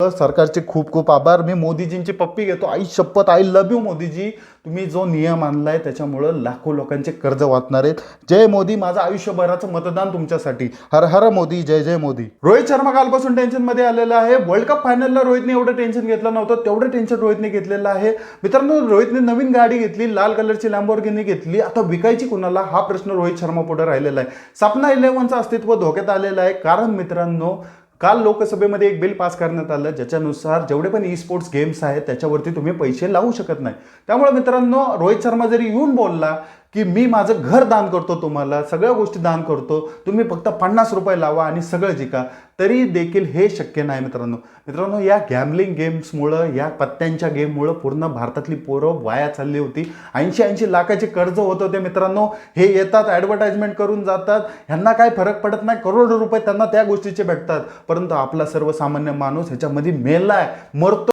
सरकारचे खूप खूप आभार. मी मोदीजींची पप्पी घेतो. आई शपथ, आय लव्ह यू मोदीजी. तुम्ही जो नियम आणलाय त्याच्यामुळं लाखो लोकांचे कर्ज वाचणार आहेत. जय मोदी. माझं आयुष्यभराचं मतदान तुमच्यासाठी. हर हर मोदी. जय जय मोदी. रोहित शर्मा कालपासून टेन्शनमध्ये आलेला आहे. वर्ल्ड कप फायनलला रोहितने एवढं टेन्शन घेतलं नव्हतं, तेवढं टेन्शन रोहितने घेतलेलं आहे. मित्रांनो, रोहितने नवीन गाडी घेतली, लाल कलरची लॅम्बोर्गिनी घेतली. आता विकायची कुणाला हा प्रश्न रोहित शर्मा पुढे राहिलेला आहे. सपना 11चं अस्तित्व धोक्यात आलेलं आहे. कारण मित्रांनो, काल लोकसभेमध्ये एक बिल पास करण्यात आलं ज्याच्यानुसार जेवढे पण ई स्पोर्ट्स गेम्स आहेत त्याच्यावरती तुम्ही पैसे लावू शकत नाही. त्यामुळे मित्रांनो, रोहित शर्मा जरी येऊन बोलला की मी माझं घर दान करतो, तुम्हाला सगळ्या गोष्टी दान करतो, तुम्ही फक्त 50 रुपये लावा आणि सगळं जिका, तरी देखील हे शक्य नाही मित्रांनो. या गॅमलिंग गेम्समुळं, या पत्त्यांच्या गेममुळं पूर्ण भारतातली पोरं वाया चालली होती. 80-80 लाखाचे कर्ज होत होते मित्रांनो. हे येतात, ॲडव्हर्टाइजमेंट करून जातात, ह्यांना काय फरक पडत नाही. करोडो रुपये त्यांना त्या गोष्टीचे भेटतात, परंतु आपला सर्वसामान्य माणूस ह्याच्यामध्ये मेलाय, मरतो.